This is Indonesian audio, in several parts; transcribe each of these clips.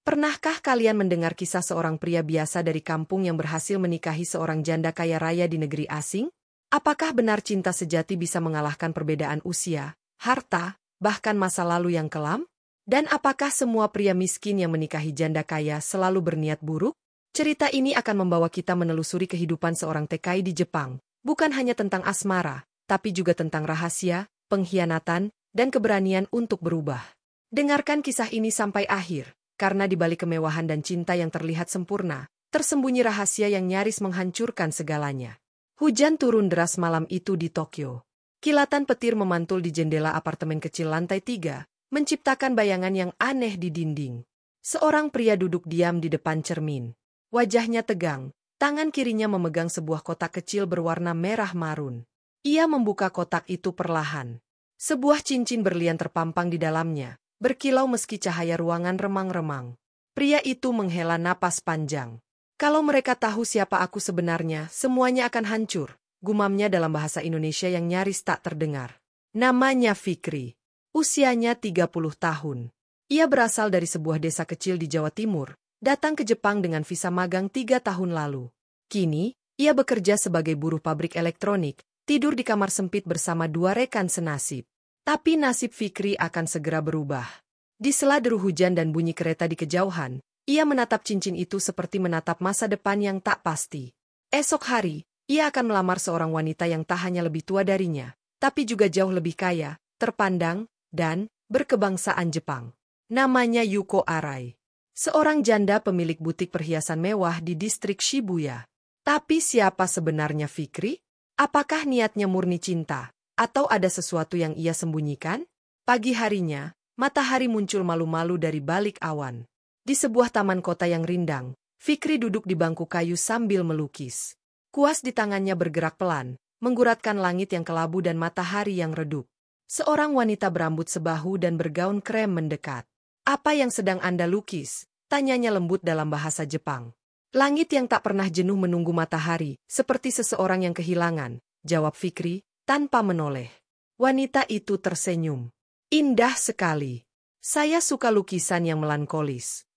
Pernahkah kalian mendengar kisah seorang pria biasa dari kampung yang berhasil menikahi seorang janda kaya raya di negeri asing? Apakah benar cinta sejati bisa mengalahkan perbedaan usia, harta, bahkan masa lalu yang kelam? Dan apakah semua pria miskin yang menikahi janda kaya selalu berniat buruk? Cerita ini akan membawa kita menelusuri kehidupan seorang TKI di Jepang, bukan hanya tentang asmara, tapi juga tentang rahasia, pengkhianatan, dan keberanian untuk berubah. Dengarkan kisah ini sampai akhir. Karena di balik kemewahan dan cinta yang terlihat sempurna, tersembunyi rahasia yang nyaris menghancurkan segalanya. Hujan turun deras malam itu di Tokyo. Kilatan petir memantul di jendela apartemen kecil lantai 3, menciptakan bayangan yang aneh di dinding. Seorang pria duduk diam di depan cermin. Wajahnya tegang, tangan kirinya memegang sebuah kotak kecil berwarna merah marun. Ia membuka kotak itu perlahan. Sebuah cincin berlian terpampang di dalamnya, berkilau meski cahaya ruangan remang-remang. Pria itu menghela napas panjang. Kalau mereka tahu siapa aku sebenarnya, semuanya akan hancur, gumamnya dalam bahasa Indonesia yang nyaris tak terdengar. Namanya Fikri. Usianya 30 tahun. Ia berasal dari sebuah desa kecil di Jawa Timur, datang ke Jepang dengan visa magang 3 tahun lalu. Kini, ia bekerja sebagai buruh pabrik elektronik, tidur di kamar sempit bersama 2 rekan senasib. Tapi nasib Fikri akan segera berubah. Di sela deru hujan dan bunyi kereta di kejauhan, ia menatap cincin itu seperti menatap masa depan yang tak pasti. Esok hari, ia akan melamar seorang wanita yang tak hanya lebih tua darinya, tapi juga jauh lebih kaya, terpandang, dan berkebangsaan Jepang. Namanya Yuko Arai. Seorang janda pemilik butik perhiasan mewah di distrik Shibuya. Tapi siapa sebenarnya Fikri? Apakah niatnya murni cinta? Atau ada sesuatu yang ia sembunyikan? Pagi harinya, matahari muncul malu-malu dari balik awan. Di sebuah taman kota yang rindang, Fikri duduk di bangku kayu sambil melukis. Kuas di tangannya bergerak pelan, mengguratkan langit yang kelabu dan matahari yang redup. Seorang wanita berambut sebahu dan bergaun krem mendekat. Apa yang sedang Anda lukis? Tanyanya lembut dalam bahasa Jepang. Langit yang tak pernah jenuh menunggu matahari, seperti seseorang yang kehilangan, jawab Fikri, tanpa menoleh. Wanita itu tersenyum. Indah sekali. Saya suka lukisan yang melankolis.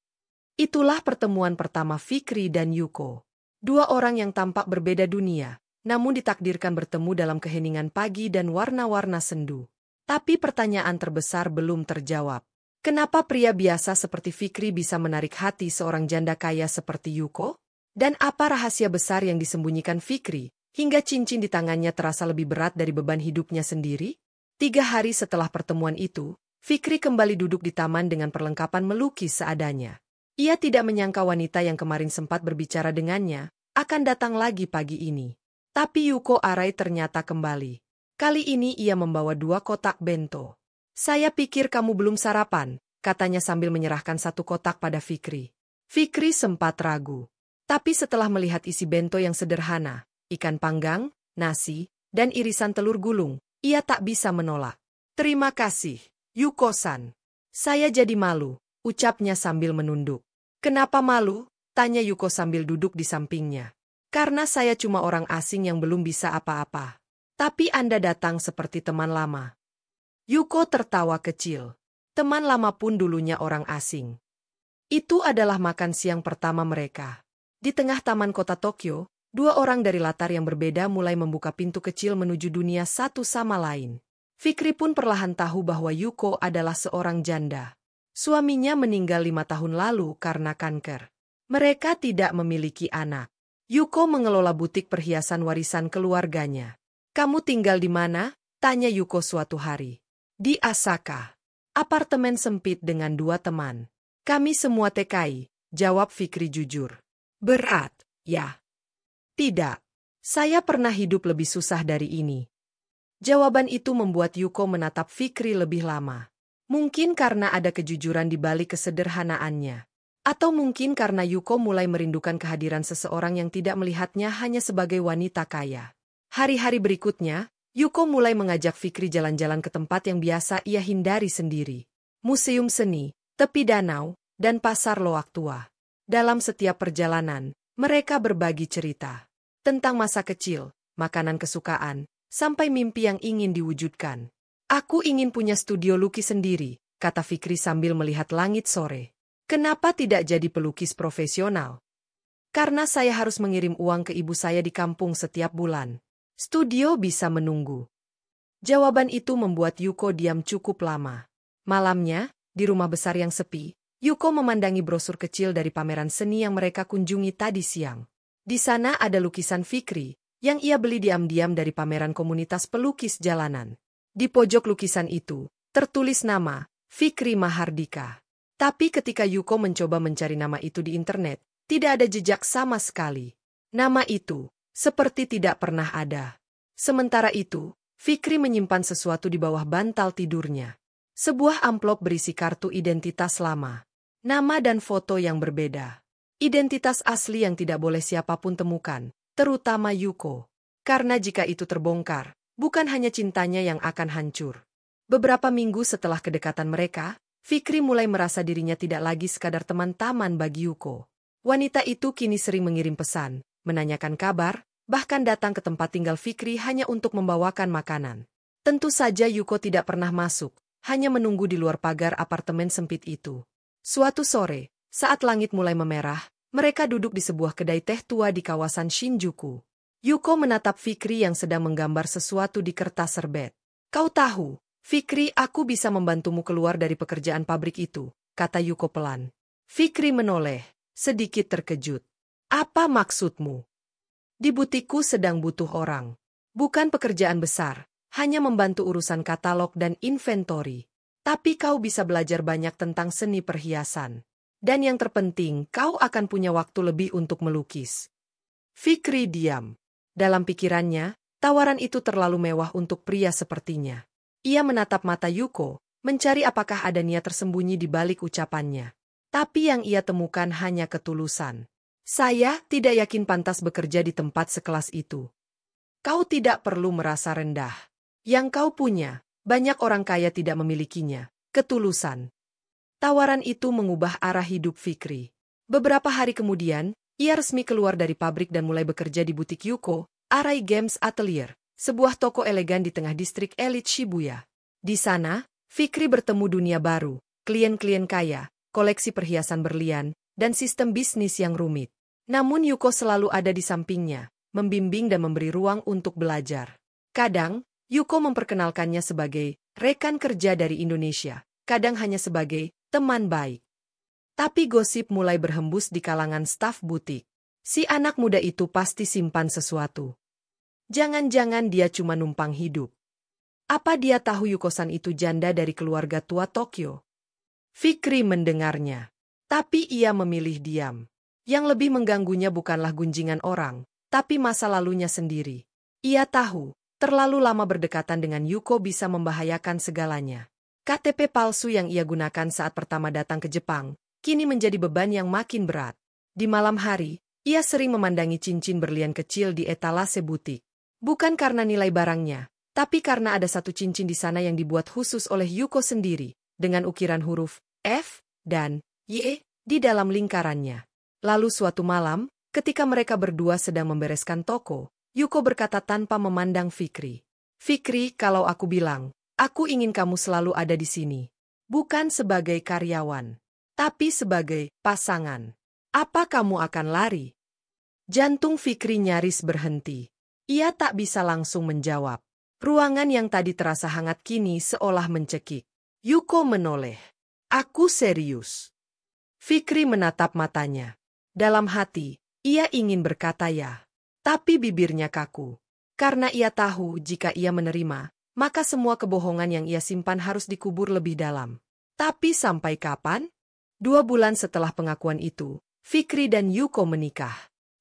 Itulah pertemuan pertama Fikri dan Yuko. 2 orang yang tampak berbeda dunia, namun ditakdirkan bertemu dalam keheningan pagi dan warna-warna sendu. Tapi pertanyaan terbesar belum terjawab. Kenapa pria biasa seperti Fikri bisa menarik hati seorang janda kaya seperti Yuko? Dan apa rahasia besar yang disembunyikan Fikri, hingga cincin di tangannya terasa lebih berat dari beban hidupnya sendiri? 3 hari setelah pertemuan itu, Fikri kembali duduk di taman dengan perlengkapan melukis seadanya. Ia tidak menyangka wanita yang kemarin sempat berbicara dengannya, akan datang lagi pagi ini. Tapi Yuko Arai ternyata kembali. Kali ini ia membawa 2 kotak bento. Saya pikir kamu belum sarapan, katanya sambil menyerahkan 1 kotak pada Fikri. Fikri sempat ragu. Tapi setelah melihat isi bento yang sederhana, ikan panggang, nasi, dan irisan telur gulung, ia tak bisa menolak. Terima kasih, Yuko-san. Saya jadi malu, ucapnya sambil menunduk. Kenapa malu? Tanya Yuko sambil duduk di sampingnya. Karena saya cuma orang asing yang belum bisa apa-apa. Tapi Anda datang seperti teman lama. Yuko tertawa kecil. Teman lama pun dulunya orang asing. Itu adalah makan siang pertama mereka. Di tengah taman kota Tokyo, 2 orang dari latar yang berbeda mulai membuka pintu kecil menuju dunia satu sama lain. Fikri pun perlahan tahu bahwa Yuko adalah seorang janda. Suaminya meninggal 5 tahun lalu karena kanker. Mereka tidak memiliki anak. Yuko mengelola butik perhiasan warisan keluarganya. Kamu tinggal di mana? Tanya Yuko suatu hari. Di Asaka. Apartemen sempit dengan 2 teman. Kami semua TKI, jawab Fikri jujur. Berat, ya? Tidak. Saya pernah hidup lebih susah dari ini. Jawaban itu membuat Yuko menatap Fikri lebih lama. Mungkin karena ada kejujuran di balik kesederhanaannya. Atau mungkin karena Yuko mulai merindukan kehadiran seseorang yang tidak melihatnya hanya sebagai wanita kaya. Hari-hari berikutnya, Yuko mulai mengajak Fikri jalan-jalan ke tempat yang biasa ia hindari sendiri. Museum seni, tepi danau, dan pasar loak tua. Dalam setiap perjalanan, mereka berbagi cerita. Tentang masa kecil, makanan kesukaan, sampai mimpi yang ingin diwujudkan. Aku ingin punya studio lukis sendiri, kata Fikri sambil melihat langit sore. Kenapa tidak jadi pelukis profesional? Karena saya harus mengirim uang ke ibu saya di kampung setiap bulan. Studio bisa menunggu. Jawaban itu membuat Yuko diam cukup lama. Malamnya, di rumah besar yang sepi, Yuko memandangi brosur kecil dari pameran seni yang mereka kunjungi tadi siang. Di sana ada lukisan Fikri, yang ia beli diam-diam dari pameran komunitas pelukis jalanan. Di pojok lukisan itu, tertulis nama, Fikri Mahardika. Tapi ketika Yuko mencoba mencari nama itu di internet, tidak ada jejak sama sekali. Nama itu, seperti tidak pernah ada. Sementara itu, Fikri menyimpan sesuatu di bawah bantal tidurnya. Sebuah amplop berisi kartu identitas lama. Nama dan foto yang berbeda. Identitas asli yang tidak boleh siapapun temukan, terutama Yuko. Karena jika itu terbongkar, bukan hanya cintanya yang akan hancur. Beberapa minggu setelah kedekatan mereka, Fikri mulai merasa dirinya tidak lagi sekadar teman taman bagi Yuko. Wanita itu kini sering mengirim pesan, menanyakan kabar, bahkan datang ke tempat tinggal Fikri hanya untuk membawakan makanan. Tentu saja Yuko tidak pernah masuk, hanya menunggu di luar pagar apartemen sempit itu. Suatu sore, saat langit mulai memerah, mereka duduk di sebuah kedai teh tua di kawasan Shinjuku. Yuko menatap Fikri yang sedang menggambar sesuatu di kertas serbet. Kau tahu, Fikri, aku bisa membantumu keluar dari pekerjaan pabrik itu, kata Yuko pelan. Fikri menoleh, sedikit terkejut. Apa maksudmu? Di butikku sedang butuh orang. Bukan pekerjaan besar, hanya membantu urusan katalog dan inventory. Tapi kau bisa belajar banyak tentang seni perhiasan. Dan yang terpenting, kau akan punya waktu lebih untuk melukis. Fikri diam. Dalam pikirannya, tawaran itu terlalu mewah untuk pria sepertinya. Ia menatap mata Yuko, mencari apakah ada niat tersembunyi di balik ucapannya. Tapi yang ia temukan hanya ketulusan. Saya tidak yakin pantas bekerja di tempat sekelas itu. Kau tidak perlu merasa rendah. Yang kau punya, banyak orang kaya tidak memilikinya, ketulusan. Tawaran itu mengubah arah hidup Fikri. Beberapa hari kemudian, ia resmi keluar dari pabrik dan mulai bekerja di butik Yuko, Arai Games Atelier. Sebuah toko elegan di tengah distrik elit Shibuya. Di sana, Fikri bertemu dunia baru, klien-klien kaya, koleksi perhiasan berlian, dan sistem bisnis yang rumit. Namun Yuko selalu ada di sampingnya, membimbing dan memberi ruang untuk belajar. Kadang, Yuko memperkenalkannya sebagai rekan kerja dari Indonesia, kadang hanya sebagai teman baik. Tapi gosip mulai berhembus di kalangan staf butik. Si anak muda itu pasti simpan sesuatu. Jangan-jangan dia cuma numpang hidup. Apa dia tahu Yuko-san itu janda dari keluarga tua Tokyo? Fikri mendengarnya. Tapi ia memilih diam. Yang lebih mengganggunya bukanlah gunjingan orang, tapi masa lalunya sendiri. Ia tahu, terlalu lama berdekatan dengan Yuko bisa membahayakan segalanya. KTP palsu yang ia gunakan saat pertama datang ke Jepang, kini menjadi beban yang makin berat. Di malam hari, ia sering memandangi cincin berlian kecil di etalase butik. Bukan karena nilai barangnya, tapi karena ada satu cincin di sana yang dibuat khusus oleh Yuko sendiri, dengan ukiran huruf F dan Y di dalam lingkarannya. Lalu suatu malam, ketika mereka berdua sedang membereskan toko, Yuko berkata tanpa memandang Fikri. Fikri, kalau aku bilang, aku ingin kamu selalu ada di sini. Bukan sebagai karyawan, tapi sebagai pasangan. Apa kamu akan lari? Jantung Fikri nyaris berhenti. Ia tak bisa langsung menjawab. Ruangan yang tadi terasa hangat kini seolah mencekik. Yuko menoleh. Aku serius. Fikri menatap matanya. Dalam hati, ia ingin berkata ya. Tapi bibirnya kaku. Karena ia tahu jika ia menerima, maka semua kebohongan yang ia simpan harus dikubur lebih dalam. Tapi sampai kapan? 2 bulan setelah pengakuan itu, Fikri dan Yuko menikah.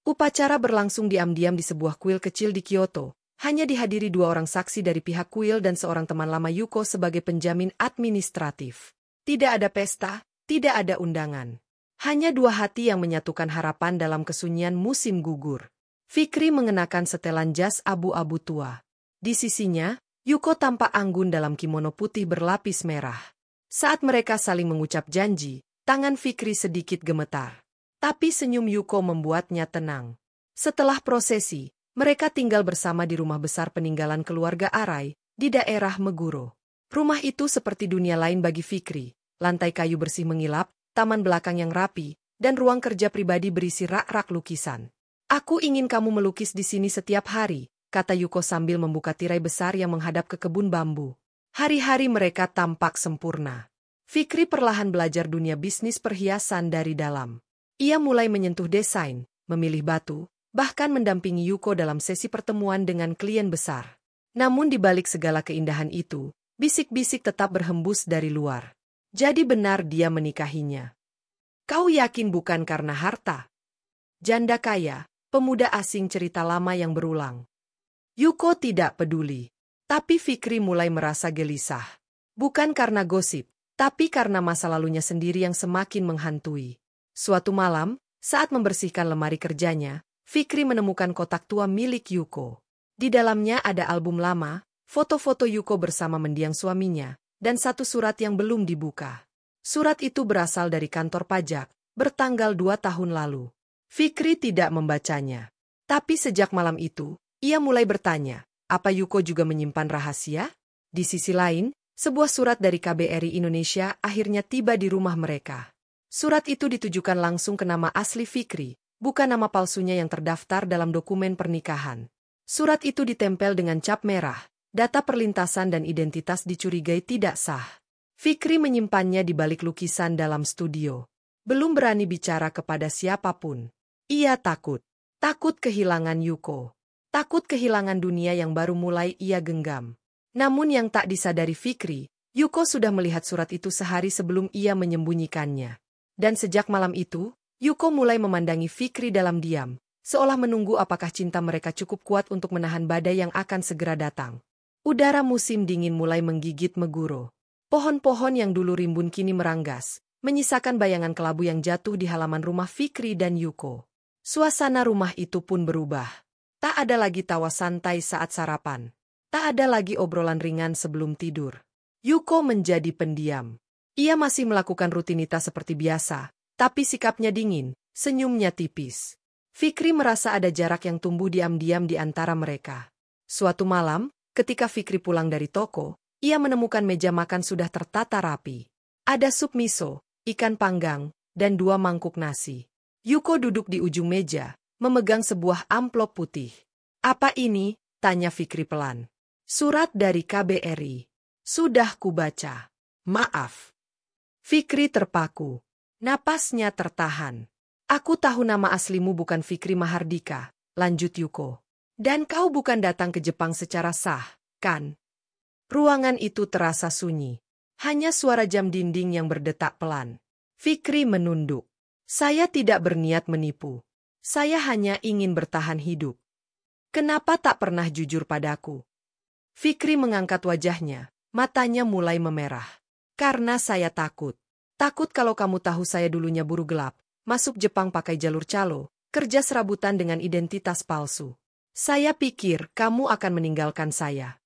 Upacara berlangsung diam-diam di sebuah kuil kecil di Kyoto, hanya dihadiri 2 orang saksi dari pihak kuil dan seorang teman lama Yuko sebagai penjamin administratif. Tidak ada pesta, tidak ada undangan. Hanya 2 hati yang menyatukan harapan dalam kesunyian musim gugur. Fikri mengenakan setelan jas abu-abu tua. Di sisinya, Yuko tampak anggun dalam kimono putih berlapis merah. Saat mereka saling mengucap janji, tangan Fikri sedikit gemetar. Tapi senyum Yuko membuatnya tenang. Setelah prosesi, mereka tinggal bersama di rumah besar peninggalan keluarga Arai, di daerah Meguro. Rumah itu seperti dunia lain bagi Fikri, lantai kayu bersih mengilap, taman belakang yang rapi, dan ruang kerja pribadi berisi rak-rak lukisan. Aku ingin kamu melukis di sini setiap hari, kata Yuko sambil membuka tirai besar yang menghadap ke kebun bambu. Hari-hari mereka tampak sempurna. Fikri perlahan belajar dunia bisnis perhiasan dari dalam. Ia mulai menyentuh desain, memilih batu, bahkan mendampingi Yuko dalam sesi pertemuan dengan klien besar. Namun di balik segala keindahan itu, bisik-bisik tetap berhembus dari luar. Jadi benar dia menikahinya. Kau yakin bukan karena harta? Janda kaya, pemuda asing cerita lama yang berulang. Yuko tidak peduli. Tapi Fikri mulai merasa gelisah. Bukan karena gosip, tapi karena masa lalunya sendiri yang semakin menghantui. Suatu malam, saat membersihkan lemari kerjanya, Fikri menemukan kotak tua milik Yuko. Di dalamnya ada album lama, foto-foto Yuko bersama mendiang suaminya, dan satu surat yang belum dibuka. Surat itu berasal dari kantor pajak, bertanggal 2 tahun lalu. Fikri tidak membacanya. Tapi sejak malam itu, ia mulai bertanya, apa Yuko juga menyimpan rahasia? Di sisi lain, sebuah surat dari KBRI Indonesia akhirnya tiba di rumah mereka. Surat itu ditujukan langsung ke nama asli Fikri, bukan nama palsunya yang terdaftar dalam dokumen pernikahan. Surat itu ditempel dengan cap merah, data perlintasan dan identitas dicurigai tidak sah. Fikri menyimpannya di balik lukisan dalam studio. Belum berani bicara kepada siapapun. Ia takut. Takut kehilangan Yuko. Takut kehilangan dunia yang baru mulai ia genggam. Namun yang tak disadari Fikri, Yuko sudah melihat surat itu sehari sebelum ia menyembunyikannya. Dan sejak malam itu, Yuko mulai memandangi Fikri dalam diam, seolah menunggu apakah cinta mereka cukup kuat untuk menahan badai yang akan segera datang. Udara musim dingin mulai menggigit Meguro. Pohon-pohon yang dulu rimbun kini meranggas, menyisakan bayangan kelabu yang jatuh di halaman rumah Fikri dan Yuko. Suasana rumah itu pun berubah. Tak ada lagi tawa santai saat sarapan. Tak ada lagi obrolan ringan sebelum tidur. Yuko menjadi pendiam. Ia masih melakukan rutinitas seperti biasa, tapi sikapnya dingin, senyumnya tipis. Fikri merasa ada jarak yang tumbuh diam-diam di antara mereka. Suatu malam, ketika Fikri pulang dari toko, ia menemukan meja makan sudah tertata rapi. Ada sup miso, ikan panggang, dan 2 mangkuk nasi. Yuko duduk di ujung meja, memegang sebuah amplop putih. Apa ini? Tanya Fikri pelan. Surat dari KBRI. Sudah kubaca. Maaf. Fikri terpaku. Napasnya tertahan. Aku tahu nama aslimu bukan Fikri Mahardika, lanjut Yuko. Dan kau bukan datang ke Jepang secara sah, kan? Ruangan itu terasa sunyi. Hanya suara jam dinding yang berdetak pelan. Fikri menunduk. Saya tidak berniat menipu. Saya hanya ingin bertahan hidup. Kenapa tak pernah jujur padaku? Fikri mengangkat wajahnya, matanya mulai memerah. Karena saya takut. Takut kalau kamu tahu saya dulunya buruh gelap, masuk Jepang pakai jalur calo, kerja serabutan dengan identitas palsu. Saya pikir kamu akan meninggalkan saya.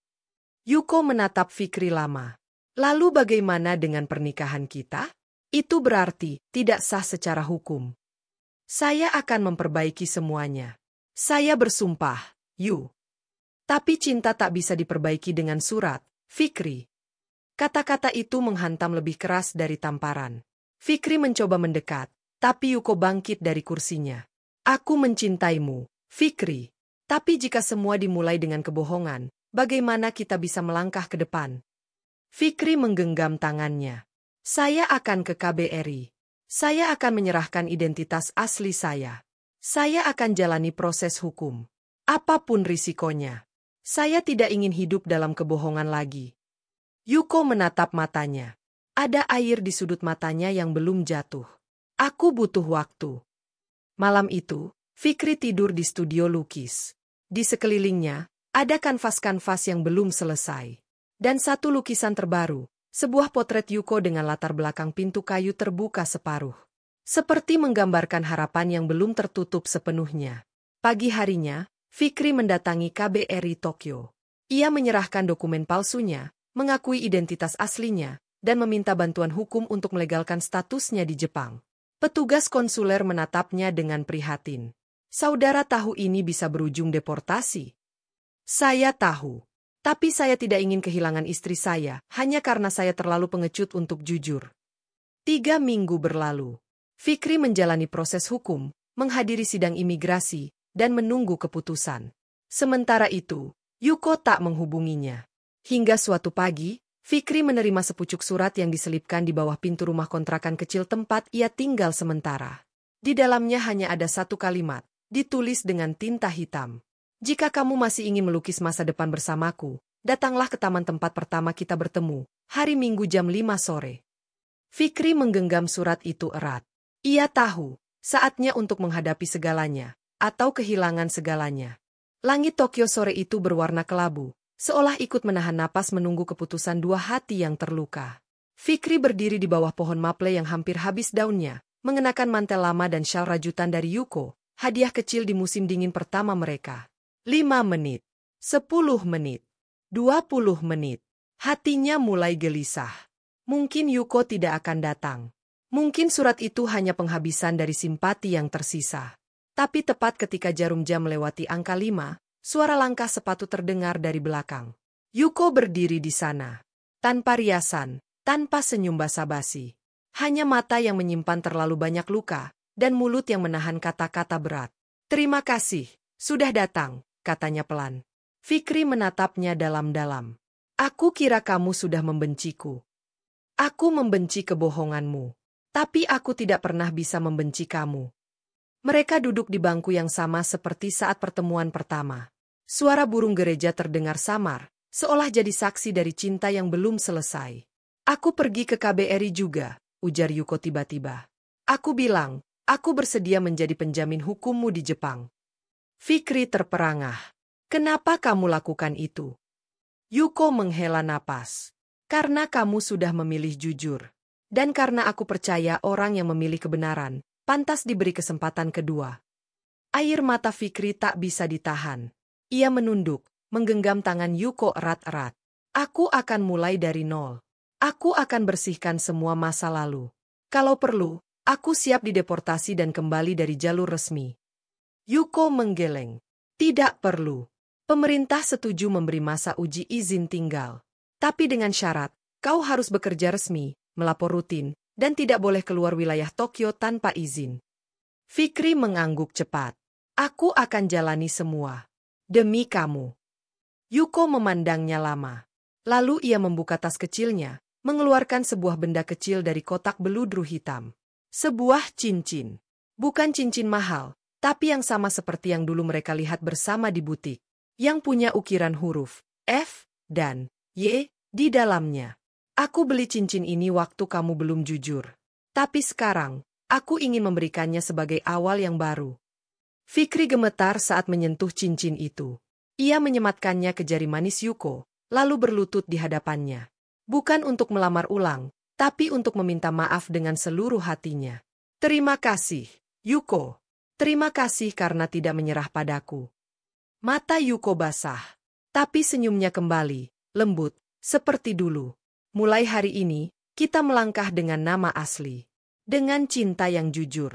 Yuko menatap Fikri lama. Lalu bagaimana dengan pernikahan kita? Itu berarti tidak sah secara hukum. Saya akan memperbaiki semuanya. Saya bersumpah, Yu. Tapi cinta tak bisa diperbaiki dengan surat, Fikri. Kata-kata itu menghantam lebih keras dari tamparan. Fikri mencoba mendekat, tapi Yuko bangkit dari kursinya. Aku mencintaimu, Fikri. Tapi jika semua dimulai dengan kebohongan, bagaimana kita bisa melangkah ke depan? Fikri menggenggam tangannya. Saya akan ke KBRI. Saya akan menyerahkan identitas asli saya. Saya akan jalani proses hukum. Apapun risikonya. Saya tidak ingin hidup dalam kebohongan lagi. Yuko menatap matanya. Ada air di sudut matanya yang belum jatuh. Aku butuh waktu. Malam itu, Fikri tidur di studio lukis. Di sekelilingnya, ada kanvas-kanvas yang belum selesai. Dan satu lukisan terbaru, sebuah potret Yuko dengan latar belakang pintu kayu terbuka separuh. Seperti menggambarkan harapan yang belum tertutup sepenuhnya. Pagi harinya, Fikri mendatangi KBRI Tokyo. Ia menyerahkan dokumen palsunya, mengakui identitas aslinya, dan meminta bantuan hukum untuk melegalkan statusnya di Jepang. Petugas konsuler menatapnya dengan prihatin. Saudara tahu ini bisa berujung deportasi. Saya tahu. Tapi saya tidak ingin kehilangan istri saya, hanya karena saya terlalu pengecut untuk jujur. 3 minggu berlalu. Fikri menjalani proses hukum, menghadiri sidang imigrasi, dan menunggu keputusan. Sementara itu, Yuko tak menghubunginya. Hingga suatu pagi, Fikri menerima sepucuk surat yang diselipkan di bawah pintu rumah kontrakan kecil tempat ia tinggal sementara. Di dalamnya hanya ada satu kalimat, ditulis dengan tinta hitam. Jika kamu masih ingin melukis masa depan bersamaku, datanglah ke taman tempat pertama kita bertemu, hari Minggu jam 5 sore. Fikri menggenggam surat itu erat. Ia tahu, saatnya untuk menghadapi segalanya, atau kehilangan segalanya. Langit Tokyo sore itu berwarna kelabu, seolah ikut menahan napas menunggu keputusan dua hati yang terluka. Fikri berdiri di bawah pohon maple yang hampir habis daunnya, mengenakan mantel lama dan syal rajutan dari Yuko, hadiah kecil di musim dingin pertama mereka. 5 menit, 10 menit, 20 menit. Hatinya mulai gelisah. Mungkin Yuko tidak akan datang. Mungkin surat itu hanya penghabisan dari simpati yang tersisa. Tapi tepat ketika jarum jam melewati angka 5, suara langkah sepatu terdengar dari belakang. Yuko berdiri di sana. Tanpa riasan, tanpa senyum basa-basi. Hanya mata yang menyimpan terlalu banyak luka, dan mulut yang menahan kata-kata berat. Terima kasih, sudah datang, katanya pelan. Fikri menatapnya dalam-dalam. Aku kira kamu sudah membenciku. Aku membenci kebohonganmu. Tapi aku tidak pernah bisa membenci kamu. Mereka duduk di bangku yang sama seperti saat pertemuan pertama. Suara burung gereja terdengar samar, seolah jadi saksi dari cinta yang belum selesai. Aku pergi ke KBRI juga, ujar Yuko tiba-tiba. Aku bilang, aku bersedia menjadi penjamin hukummu di Jepang. Fikri terperangah. Kenapa kamu lakukan itu? Yuko menghela napas. Karena kamu sudah memilih jujur. Dan karena aku percaya orang yang memilih kebenaran, pantas diberi kesempatan kedua. Air mata Fikri tak bisa ditahan. Ia menunduk, menggenggam tangan Yuko erat-erat. Aku akan mulai dari nol. Aku akan bersihkan semua masa lalu. Kalau perlu, aku siap dideportasi dan kembali dari jalur resmi. Yuko menggeleng. Tidak perlu. Pemerintah setuju memberi masa uji izin tinggal. Tapi dengan syarat, kau harus bekerja resmi, melapor rutin, dan tidak boleh keluar wilayah Tokyo tanpa izin. Fikri mengangguk cepat. Aku akan jalani semua. Demi kamu. Yuko memandangnya lama. Lalu ia membuka tas kecilnya, mengeluarkan sebuah benda kecil dari kotak beludru hitam. Sebuah cincin. Bukan cincin mahal, tapi yang sama seperti yang dulu mereka lihat bersama di butik. Yang punya ukiran huruf F dan Y di dalamnya. Aku beli cincin ini waktu kamu belum jujur. Tapi sekarang, aku ingin memberikannya sebagai awal yang baru. Fikri gemetar saat menyentuh cincin itu. Ia menyematkannya ke jari manis Yuko, lalu berlutut di hadapannya. Bukan untuk melamar ulang, tapi untuk meminta maaf dengan seluruh hatinya. Terima kasih, Yuko. Terima kasih karena tidak menyerah padaku. Mata Yuko basah. Tapi senyumnya kembali, lembut, seperti dulu. Mulai hari ini, kita melangkah dengan nama asli. Dengan cinta yang jujur.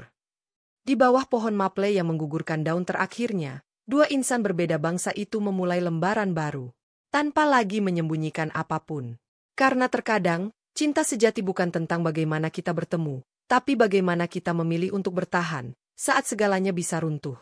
Di bawah pohon maple yang menggugurkan daun terakhirnya, dua insan berbeda bangsa itu memulai lembaran baru. Tanpa lagi menyembunyikan apapun. Karena terkadang, cinta sejati bukan tentang bagaimana kita bertemu, tapi bagaimana kita memilih untuk bertahan, saat segalanya bisa runtuh.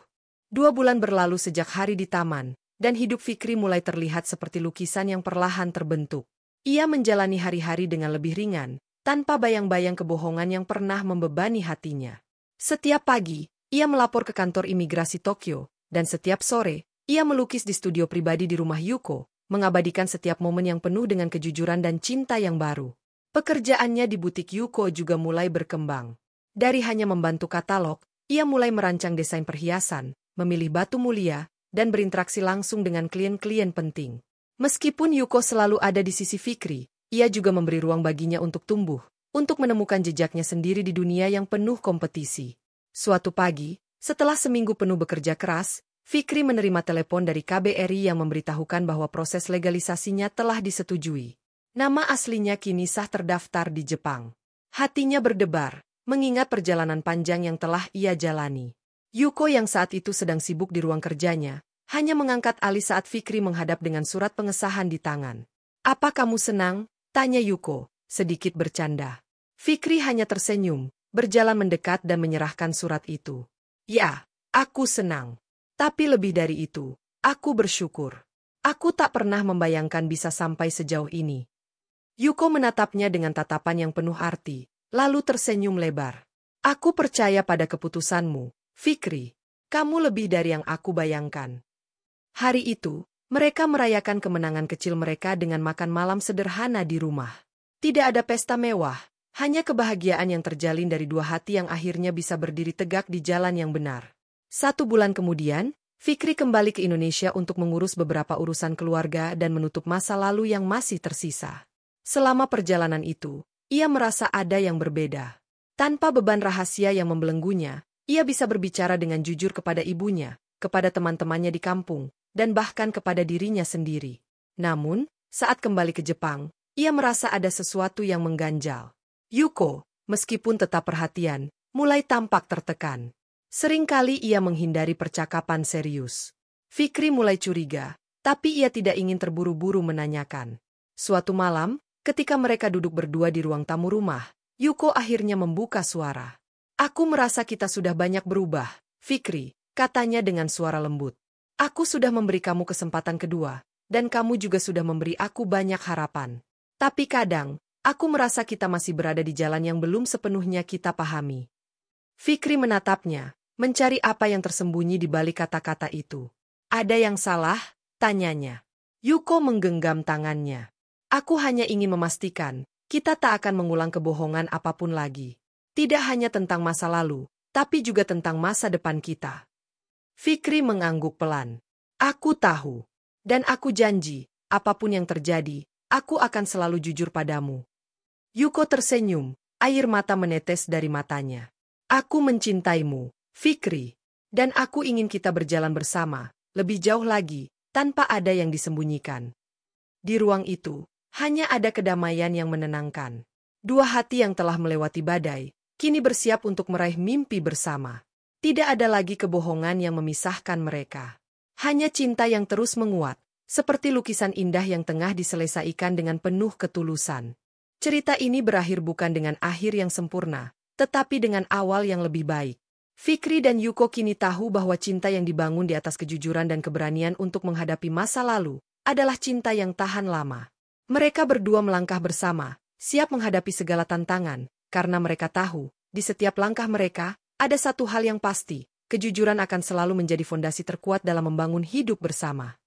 2 bulan berlalu sejak hari di taman, dan hidup Fikri mulai terlihat seperti lukisan yang perlahan terbentuk. Ia menjalani hari-hari dengan lebih ringan, tanpa bayang-bayang kebohongan yang pernah membebani hatinya. Setiap pagi, ia melapor ke kantor imigrasi Tokyo, dan setiap sore, ia melukis di studio pribadi di rumah Yuko, mengabadikan setiap momen yang penuh dengan kejujuran dan cinta yang baru. Pekerjaannya di butik Yuko juga mulai berkembang. Dari hanya membantu katalog, ia mulai merancang desain perhiasan, memilih batu mulia, dan berinteraksi langsung dengan klien-klien penting. Meskipun Yuko selalu ada di sisi Fikri, ia juga memberi ruang baginya untuk tumbuh, untuk menemukan jejaknya sendiri di dunia yang penuh kompetisi. Suatu pagi, setelah seminggu penuh bekerja keras, Fikri menerima telepon dari KBRI yang memberitahukan bahwa proses legalisasinya telah disetujui. Nama aslinya kini sah terdaftar di Jepang. Hatinya berdebar, mengingat perjalanan panjang yang telah ia jalani. Yuko yang saat itu sedang sibuk di ruang kerjanya, hanya mengangkat alis saat Fikri menghadap dengan surat pengesahan di tangan. Apa kamu senang? Tanya Yuko, sedikit bercanda. Fikri hanya tersenyum, berjalan mendekat dan menyerahkan surat itu. Ya, aku senang. Tapi lebih dari itu, aku bersyukur. Aku tak pernah membayangkan bisa sampai sejauh ini. Yuko menatapnya dengan tatapan yang penuh arti, lalu tersenyum lebar. Aku percaya pada keputusanmu, Fikri. Kamu lebih dari yang aku bayangkan. Hari itu, mereka merayakan kemenangan kecil mereka dengan makan malam sederhana di rumah. Tidak ada pesta mewah, hanya kebahagiaan yang terjalin dari dua hati yang akhirnya bisa berdiri tegak di jalan yang benar. 1 bulan kemudian, Fikri kembali ke Indonesia untuk mengurus beberapa urusan keluarga dan menutup masa lalu yang masih tersisa. Selama perjalanan itu, ia merasa ada yang berbeda. Tanpa beban rahasia yang membelenggunya, ia bisa berbicara dengan jujur kepada ibunya, kepada teman-temannya di kampung, dan bahkan kepada dirinya sendiri. Namun, saat kembali ke Jepang, ia merasa ada sesuatu yang mengganjal. Yuko, meskipun tetap perhatian, mulai tampak tertekan. Seringkali ia menghindari percakapan serius. Fikri mulai curiga, tapi ia tidak ingin terburu-buru menanyakan. Suatu malam, ketika mereka duduk berdua di ruang tamu rumah, Yuko akhirnya membuka suara. Aku merasa kita sudah banyak berubah, Fikri, katanya dengan suara lembut. Aku sudah memberi kamu kesempatan kedua, dan kamu juga sudah memberi aku banyak harapan. Tapi kadang, aku merasa kita masih berada di jalan yang belum sepenuhnya kita pahami. Fikri menatapnya, mencari apa yang tersembunyi di balik kata-kata itu. Ada yang salah? Tanyanya. Yuko menggenggam tangannya. Aku hanya ingin memastikan, kita tak akan mengulang kebohongan apapun lagi. Tidak hanya tentang masa lalu, tapi juga tentang masa depan kita. Fikri mengangguk pelan. Aku tahu. Dan aku janji, apapun yang terjadi, aku akan selalu jujur padamu. Yuko tersenyum, air mata menetes dari matanya. Aku mencintaimu, Fikri. Dan aku ingin kita berjalan bersama, lebih jauh lagi, tanpa ada yang disembunyikan. Di ruang itu, hanya ada kedamaian yang menenangkan. Dua hati yang telah melewati badai, kini bersiap untuk meraih mimpi bersama. Tidak ada lagi kebohongan yang memisahkan mereka. Hanya cinta yang terus menguat, seperti lukisan indah yang tengah diselesaikan dengan penuh ketulusan. Cerita ini berakhir bukan dengan akhir yang sempurna, tetapi dengan awal yang lebih baik. Fikri dan Yuko kini tahu bahwa cinta yang dibangun di atas kejujuran dan keberanian untuk menghadapi masa lalu adalah cinta yang tahan lama. Mereka berdua melangkah bersama, siap menghadapi segala tantangan, karena mereka tahu, di setiap langkah mereka, ada satu hal yang pasti, kejujuran akan selalu menjadi fondasi terkuat dalam membangun hidup bersama.